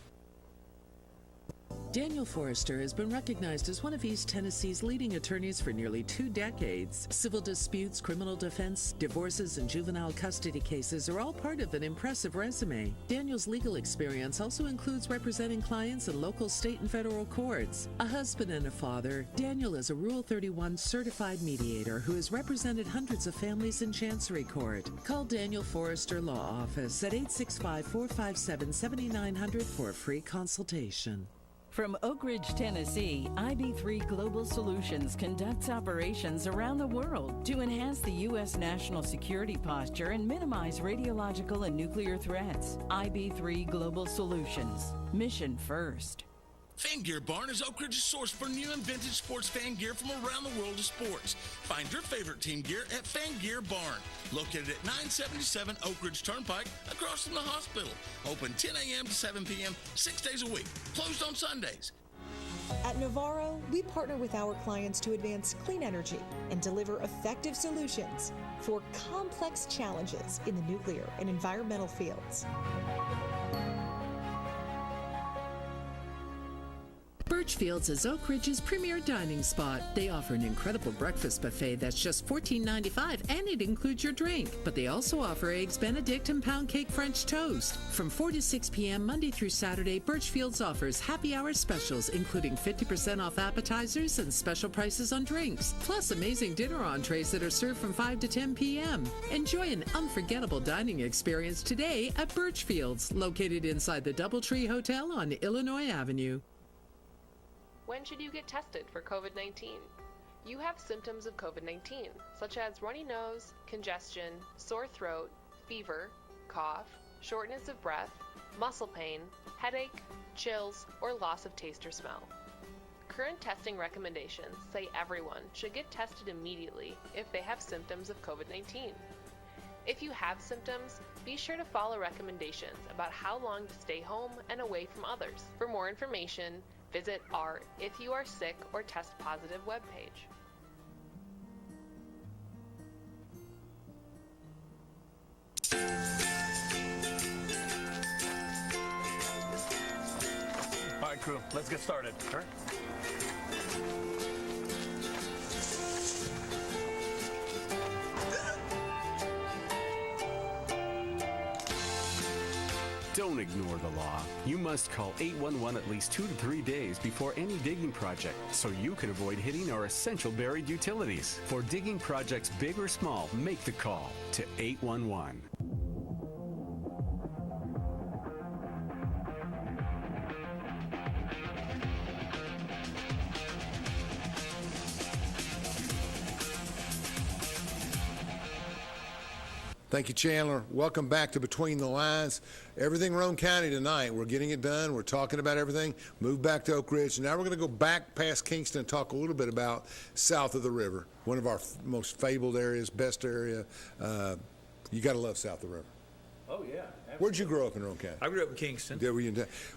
Daniel Forrester has been recognized as one of East Tennessee's leading attorneys for nearly 2 decades. Civil disputes, criminal defense, divorces, and juvenile custody cases are all part of an impressive resume. Daniel's legal experience also includes representing clients in local, state, and federal courts. A husband and a father, Daniel is a Rule 31 certified mediator who has represented hundreds of families in Chancery Court. Call Daniel Forrester Law Office at 865-457-7900 for a free consultation. From Oak Ridge, Tennessee, IB3 Global Solutions conducts operations around the world to enhance the U.S. national security posture and minimize radiological and nuclear threats. IB3 Global Solutions. Mission first. Fan Gear Barn is Oak Ridge's source for new and vintage sports fan gear from around the world of sports. Find your favorite team gear at Fan Gear Barn, located at 977 Oak Ridge Turnpike, across from the hospital. Open 10 a.m. to 7 p.m., 6 days a week. Closed on Sundays. At Navarro, we partner with our clients to advance clean energy and deliver effective solutions for complex challenges in the nuclear and environmental fields. Birchfield's is Oak Ridge's premier dining spot. They offer an incredible breakfast buffet that's just $14.95, and it includes your drink. But they also offer Eggs Benedict and pound cake French toast. From 4 to 6 p.m. Monday through Saturday, Birchfield's offers happy hour specials, including 50% off appetizers and special prices on drinks, plus amazing dinner entrees that are served from 5 to 10 p.m. Enjoy an unforgettable dining experience today at Birchfield's, located inside the Doubletree Hotel on Illinois Avenue. When should you get tested for COVID-19? You have symptoms of COVID-19, such as runny nose, congestion, sore throat, fever, cough, shortness of breath, muscle pain, headache, chills, or loss of taste or smell. Current testing recommendations say everyone should get tested immediately if they have symptoms of COVID-19. If you have symptoms, be sure to follow recommendations about how long to stay home and away from others. For more information, visit our If You Are Sick or Test Positive webpage. All right, crew, let's get started. All right. Don't ignore the law. You must call 811 at least 2 to 3 days before any digging project so you can avoid hitting our essential buried utilities. For digging projects big or small, make the call to 811. Thank you, Chandler. Welcome back to Between the Lines. Everything Roane County tonight. We're getting it done. We're talking about everything. Move back to Oak Ridge. Now we're going to go back past Kingston and talk a little bit about south of the river, one of our most fabled areas, best area. You got to love south of the river. Oh, yeah. Absolutely. Where'd you grow up in Roane County? I grew up in Kingston. There were you?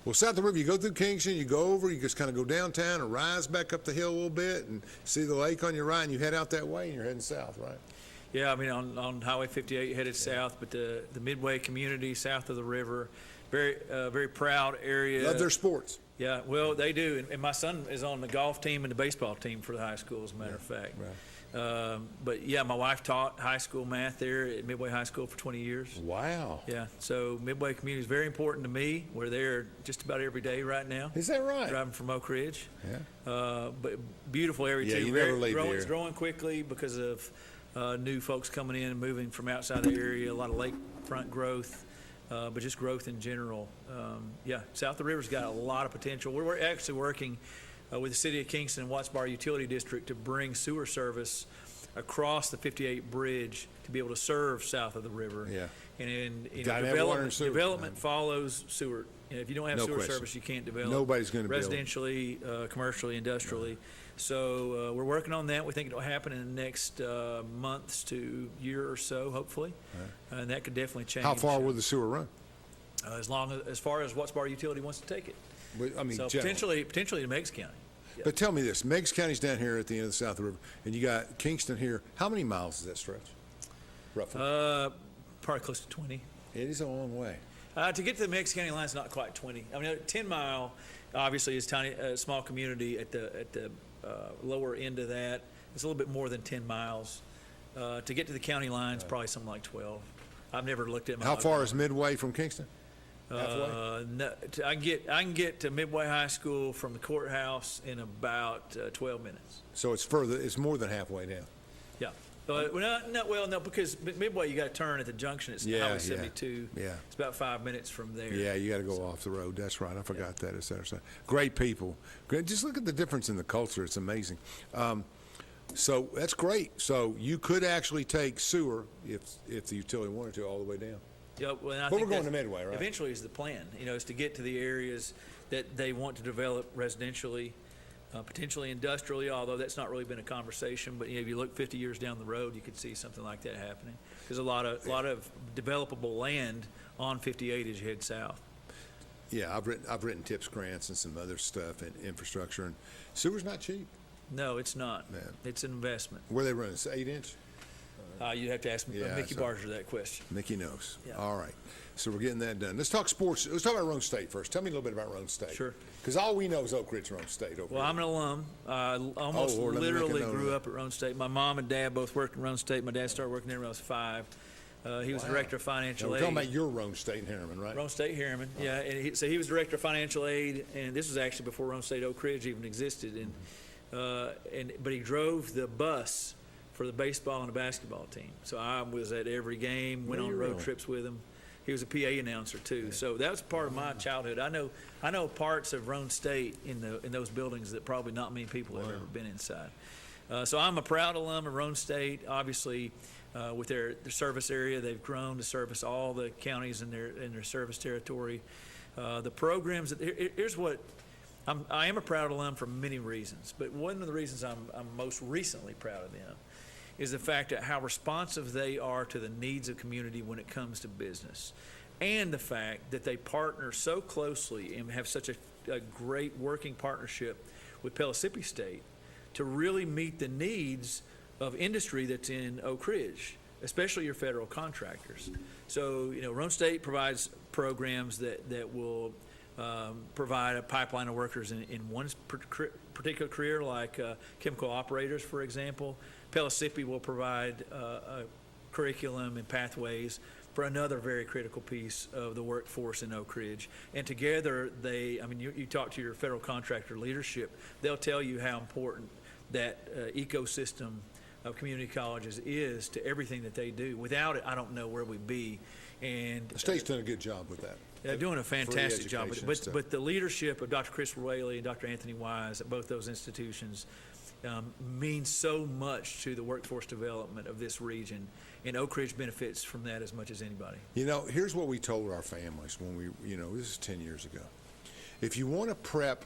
Well, south of the river, you go through Kingston, you go over, you just kind of go downtown and rise back up the hill a little bit and see the lake on your right, and you head out that way and you're heading south, right? Yeah, I mean, on Highway 58, headed south, but the Midway community south of the river, very proud area. Love their sports. Yeah, well, they do. And my son is on the golf team and the baseball team for the high school, as a matter of fact. Right. But yeah, my wife taught high school math there at Midway High School for 20 years. Wow. Yeah, so Midway community is very important to me. We're there just about every day right now. Is that right? Driving from Oak Ridge. Yeah. But beautiful area Yeah, too. you never leave It's there. growing quickly because of new folks coming in and moving from outside the area. A lot of lakefront growth, but just growth in general. Yeah, south of the river's got a lot of potential. We're actually working with the City of Kingston and Watts Bar Utility District to bring sewer service across the 58 bridge to be able to serve south of the river. Yeah. And Gotta have water and sewer. development follows sewer. If you don't have No sewer question. service, you can't develop. Nobody's gonna build. Residentially, commercially, industrially. So we're working on that. We think it'll happen in the next months to year or so, hopefully. And that could definitely change. How far will the sewer run? As far as Watts Bar Utility wants to take it. I mean, So generally. potentially to Meigs County. Yeah. But tell me this, Meigs County's down here at the end of the South River, and you got Kingston here. How many miles is that stretch, roughly? Probably close to 20. It is a long way. To get to the Meigs County line is not quite 20. I mean, 10 Mile obviously is tiny, small community at the lower end of that. It's a little bit more than 10 miles. To get to the county line is probably something like 12. I've never looked at my. How far is Midway from Kingston? No, I can get to Midway High School from the courthouse in about 12 minutes. So it's further. It's more than halfway down. Yeah. No, because Midway you got to turn at the junction. It's Yeah, Highway yeah. 72. Yeah. It's about 5 minutes from there. Yeah, you got to go off the road. That's right. I forgot that. It's there. So, great people. Great. Just look at the difference in the culture. It's amazing. So that's great. So you could actually take sewer if the utility wanted to all the way down. Yeah, well, and I But think we're going that to Midway, right? Eventually is the plan, is to get to the areas that they want to develop residentially, potentially industrially, although that's not really been a conversation. But if you look 50 years down the road, you could see something like that happening. There's a lot of developable land on 58 as you head south. Yeah, I've written tips grants and some other stuff and infrastructure, and sewer's not cheap. No, it's not. Yeah. It's an investment. Where they run? It's 8-inch. You have to ask Yeah, Mickey so- Barger that question. Mickey knows. Yeah. All right. So we're getting that done. Let's talk sports. Let's talk about Roane State first. Tell me a little bit about Roane State. Sure. Because all we know is Oak Ridge, Roane State. Over Well, here. I'm an alum. Almost Lord, let me make a literally note of grew that. up at Roane State. My mom and dad both worked at Roane State. My dad started working there when I was 5. He was Wow. director of Now, financial we're aid. talking about your Roane State in Harriman, right? Roane State Harriman, yeah. And so he was director of financial aid, and this was actually before Roane State Oak Ridge even existed. But he drove the bus for the baseball and the basketball team. So I was at every game, went on road Really? trips with him. He was a PA announcer too. So that was part of my childhood. I know parts of Roane State in those buildings that probably not many people have ever been inside. So I'm a proud alum of Roane State. Obviously, with their service area, they've grown to service all the counties in their service territory. The programs here's what I am a proud alum for many reasons, but one of the reasons I'm most recently proud of them is the fact that how responsive they are to the needs of community when it comes to business, and the fact that they partner so closely and have such a great working partnership with Pellissippi State to really meet the needs of industry that's in Oak Ridge, especially your federal contractors. So, Roane State provides programs that will provide a pipeline of workers in one particular career, like chemical operators, for example. Pellissippi will provide a curriculum and pathways for another very critical piece of the workforce in Oak Ridge. And together, you talk to your federal contractor leadership, they'll tell you how important that ecosystem of community colleges is to everything that they do. Without it, I don't know where we'd be. And The state's done a good job with that. they're doing a fantastic job with it. education and stuff. But the leadership of Dr. Creswell Whaley and Dr. Anthony Wise at both those institutions means so much to the workforce development of this region. And Oak Ridge benefits from that as much as anybody. Here's what we told our families when we, this is 10 years ago. If you want to prep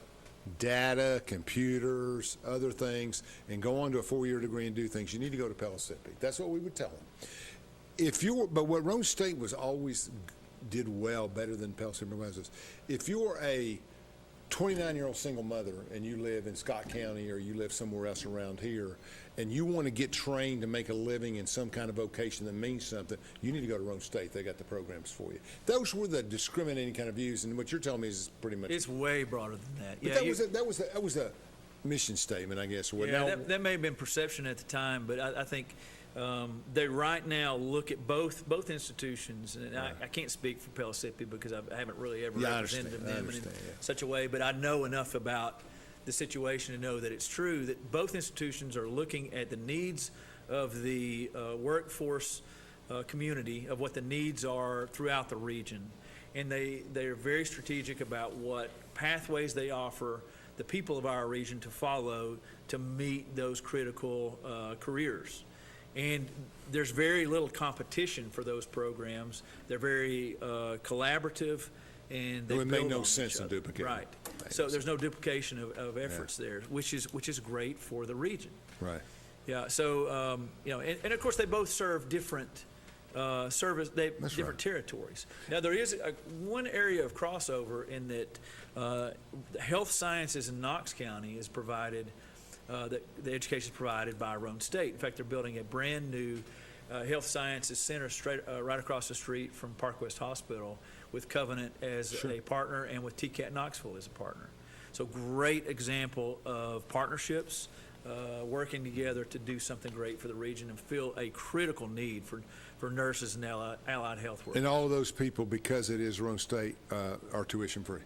data, computers, other things, and go on to a 4-year degree and do things, you need to go to Pellissippi. That's what we would tell them. But what Roane State was always did well, better than Pellissippi was, if you're a 29-year-old single mother and you live in Scott County or you live somewhere else around here and you want to get trained to make a living in some kind of vocation that means something, you need to go to Roane State. They got the programs for you. Those were the discriminating kind of views, and what you're telling me is pretty much. It's way broader than that. But Yeah, mission statement, I guess. What Yeah, now? that may have been perception at the time, but I think they right now look at both institutions, and I can't speak for Pellissippi because I haven't really ever Yeah, I represented understand. I them in understand, yeah. such a way, but I know enough about the situation to know that it's true that both institutions are looking at the needs of the workforce community, of what the needs are throughout the region, and they're very strategic about what pathways they offer the people of our region to follow to meet those critical careers. And there's very little competition for those programs. They're very collaborative, and they It would make build no on sense each to other. duplicate. Right. So there's no duplication of efforts there, which is great for the region. Right. Yeah. So and of course they both serve different different territories. Now there is one area of crossover in that health sciences in Knox County is provided. The education is provided by Roane State. In fact, they're building a brand new health sciences center right across the street from Park West Hospital, with Covenant as a partner and with TCAT Knoxville as a partner. So great example of partnerships working together to do something great for the region and fill a critical need for nurses and allied health workers. And all of those people, because it is Roane State, are tuition free.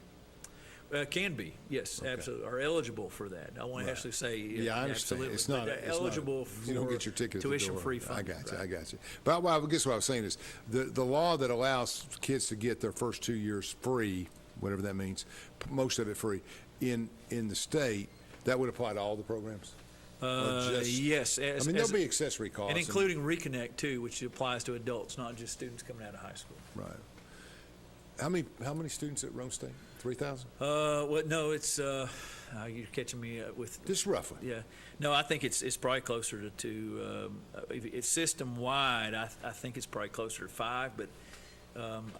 Can be, yes, absolutely, are eligible for that. I want to actually say, Yeah, I understand. absolutely. It's not but eligible for you don't get your ticket at the door. tuition-free funding. I got you. right. I got you. But I guess what I was saying is the law that allows kids to get their first 2 years free, whatever that means, most of it free, in the state, that would apply to all the programs. Yes. There'll be accessory costs, and including Reconnect too, which applies to adults, not just students coming out of high school. Right. How many students at Roane State? 3,000? Well, no, it's you're catching me with Just roughly. Yeah, no, I think it's probably closer to if it's system wide. I think it's probably closer to 5, but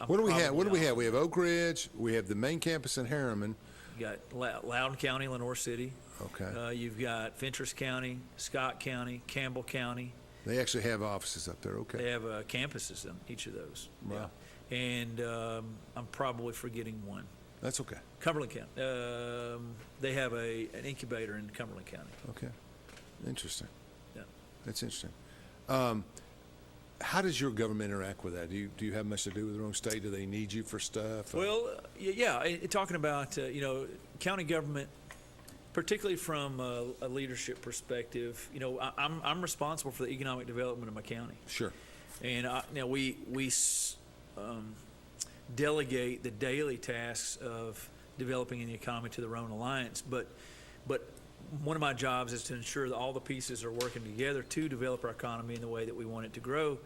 What do we have? We have Oak Ridge. We have the main campus in Harriman. You got Loudoun County, Lenore City. Okay. You've got Fentress County, Scott County, Campbell County. They actually have offices up there. Okay. They have campuses in each of those. Wow. Yeah. And I'm probably forgetting one. That's okay. Cumberland County. They have an incubator in Cumberland County. Okay. Interesting. Yeah. That's interesting. How does your government interact with that? Do you have much to do with Roane State? Do they need you for stuff? Well, yeah. Talking about county government, particularly from a leadership perspective, I'm responsible for the economic development of my county. Sure. And we delegate the daily tasks of developing the economy to the Roane Alliance, but one of my jobs is to ensure that all the pieces are working together to develop our economy in the way that we want it to grow.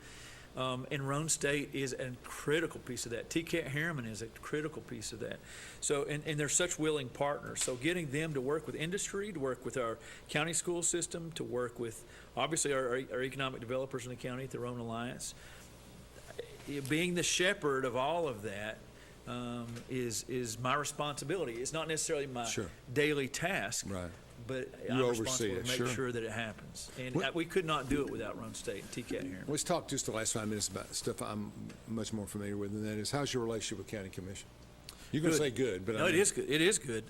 And Roane State is a critical piece of that. TCAT Harriman is a critical piece of that. So, and they're such willing partners. So getting them to work with industry, to work with our county school system, to work with, obviously, our economic developers in the county at the Roane Alliance, being the shepherd of all of that is my responsibility. It's not necessarily my daily task. Right. But You I'm oversee responsible it, to make sure that it happens. And we could not do it without Roane State and TCAT here. Let's talk just the last 5 minutes about stuff I'm much more familiar with, and that is, how's your relationship with County Commission? You're going to say good, but no, it is good. It is good.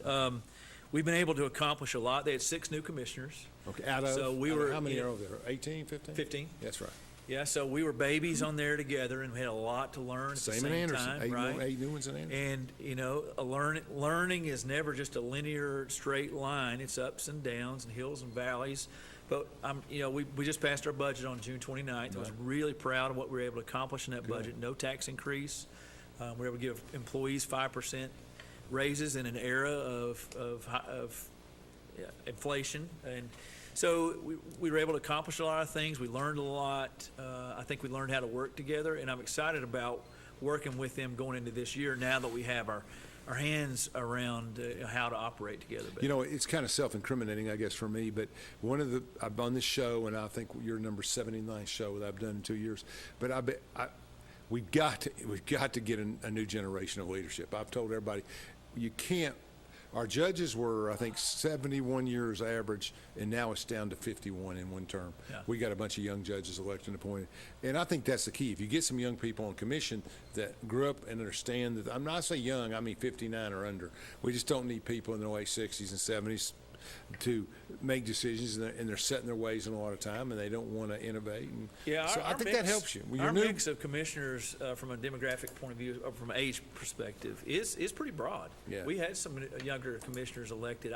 We've been able to accomplish a lot. They had 6 new commissioners. Okay, out of, so we out were, of how many are over there? 18, 15? 15. That's right. Yeah, so we were babies on there together, and we had a lot to learn at the same in Anderson. time, right? 8 new ones in Anderson. And learning is never just a linear, straight line. It's ups and downs and hills and valleys. But we just passed our budget on June 29th. Right. I was really proud of what we were able to accomplish in that budget. No tax increase. We were able to give employees 5% raises in an era of inflation, and so we were able to accomplish a lot of things. We learned a lot. I think we learned how to work together, and I'm excited about working with them going into this year now that we have our hands around how to operate together better. It's kind of self-incriminating, I guess, for me, but I've on this show, and I think your number 79th show that I've done in 2 years, but we've got to get a new generation of leadership. I've told everybody, you can't. Our judges were, I think, 71 years average, and now it's down to 51 in one term. Yeah. We got a bunch of young judges elected and appointed, and I think that's the key. If you get some young people on commission that grew up and understand that, I'm not saying young, I mean 59 or under. We just don't need people in their late 60s and 70s to make decisions, and they're set in their ways in a lot of time, and they don't want to innovate. And Yeah, so I think that helps you. When Our you're new, mix of commissioners from a demographic point of view, or from an age perspective, is pretty broad. Yeah. We had some younger commissioners elected.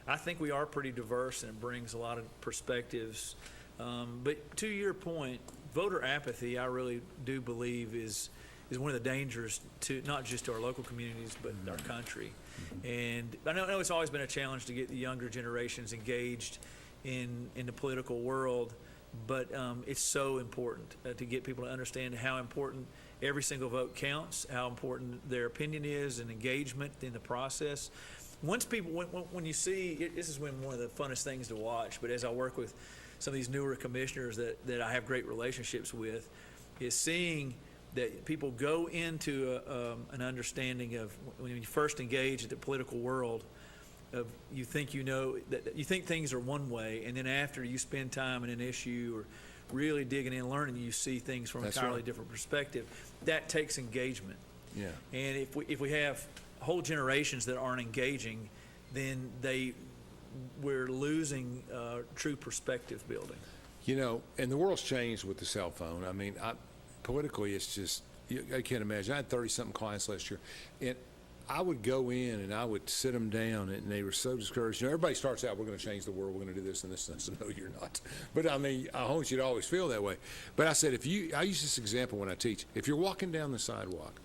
I think we are pretty diverse, and it brings a lot of perspectives. But to your point, voter apathy, I really do believe is one of the dangers to not just to our local communities, but our country. And I know it's always been a challenge to get the younger generations engaged in the political world, but it's so important to get people to understand how important every single vote counts, how important their opinion is, and engagement in the process. Once people, when you see, this is one of the funnest things to watch, but as I work with some of these newer commissioners that I have great relationships with, is seeing that people go into an understanding of when you first engage in the political world, of you think that you think things are one way, and then after you spend time in an issue or really digging in, learning, you see things from an entirely different perspective. That takes engagement. yeah. And if we have whole generations that aren't engaging, then we're losing true perspective building. You know, and the world's changed with the cell phone. I mean, politically, it's just, I can't imagine. I had 30-something clients last year, and I would go in and I would sit them down, and they were so discouraged. You know, everybody starts out, we're going to change the world, we're going to do this and this and this. No, you're not. But I mean, I want you to always feel that way. But I said, I use this example when I teach. If you're walking down the sidewalk,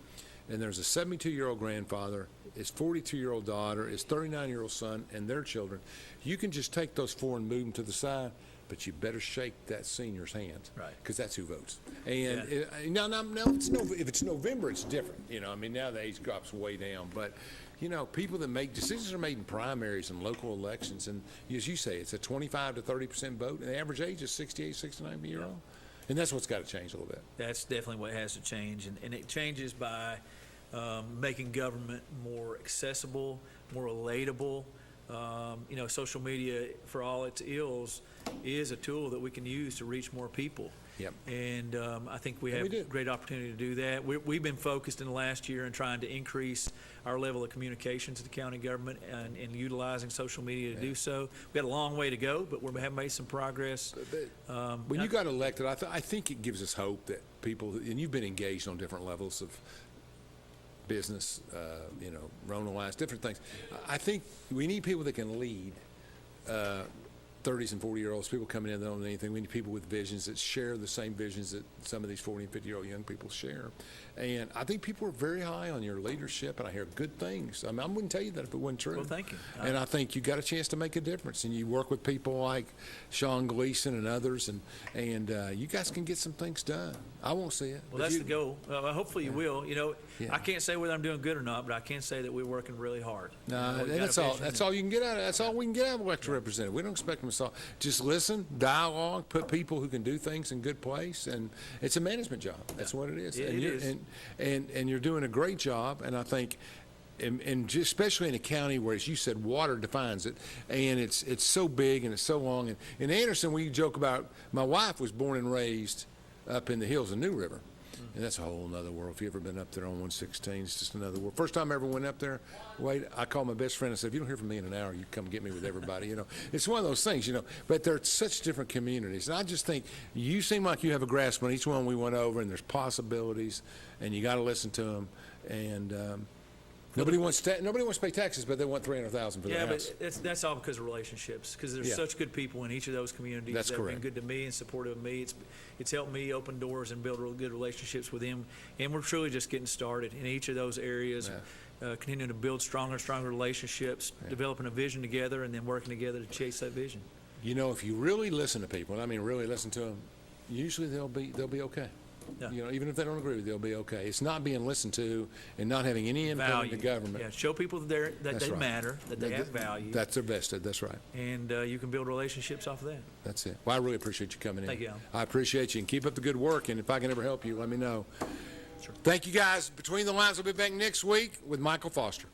and there's a 72-year-old grandfather, his 42-year-old daughter, his 39-year-old son, and their children, you can just take those four and move them to the side, but you better shake that senior's hand, Right? Because that's who votes. And now, if it's November, it's different. You know, I mean, now the age drops way down. But, you know, people that make decisions are made in primaries and local elections, and as you say, it's a 25 to 30% vote, and the average age is 68, 69 years old. And that's what's got to change a little bit. That's definitely what has to change, and it changes by making government more accessible, more relatable. You know, social media, for all its ills, is a tool that we can use to reach more people. Yep. And I think we have a great opportunity to do that. We've been focused in the last year in trying to increase our level of communication to the county government and utilizing social media to do so. We got a long way to go, but we have made some progress. When you got elected, I think it gives us hope that people, and you've been engaged on different levels of business, you know, Roane Alliance, different things. I think we need people that can lead 30s and 40-year-olds, people coming in that don't know anything. We need people with visions that share the same visions that some of these 40 and 50-year-old young people share. And I think people are very high on your leadership, and I hear good things. I mean, I wouldn't tell you that if it wasn't true. Well, thank you. And I think you got a chance to make a difference, and you work with people like Sean Gleason and others, and you guys can get some things done. I won't see it. Well, that's the goal. Hopefully you will. You know, Yeah. I can't say whether I'm doing good or not, but I can say that we're working really hard. No, We've and got that's a all. vision. That's all you can get out of it. That's all we can get out of an elected representative. We don't expect them to solve. Just listen, dialogue, put people who can do things in good place, and it's a management job. That's what it is. Yeah, and it you're, is. And you're doing a great job. And I think, and just especially in a county where, as you said, water defines it, and it's so big and it's so long. And in Anderson, we joke about. My wife was born and raised up in the hills of New River. And that's a whole nother world. If you've ever been up there on 116, it's just another world. First time I ever went up there, I called my best friend and said, if you don't hear from me in an hour, you come get me with everybody, you know. It's one of those things, you know. But they're such different communities. And I just think you seem like you have a grasp on each one we went over, and there's possibilities, and you got to listen to them. And nobody wants to pay taxes, but they want $300,000 for their house. Yeah, but that's all because of relationships, because there's such good people in each of those communities That's that correct. have been good to me and supportive of me. It's helped me open doors and build real good relationships with them, and we're truly just getting started in each of those areas, continuing to build stronger relationships, developing a vision together, and then working together to chase that vision. You know, if you really listen to people, and I mean really listen to them, usually they'll be okay. Yeah. You know, even if they don't agree with you, they'll be okay. It's not being listened to and not having any input into government. Yeah, show people that That's they right. matter, that they have value, That's their vested. That's right. and you can build relationships off of that. That's it. Well, I really appreciate you coming in. Thank you, Alan. I appreciate you, and keep up the good work. And if I can ever help you, let me know. Sure. Thank you, guys. Between the Lines will be back next week with Michael Foster.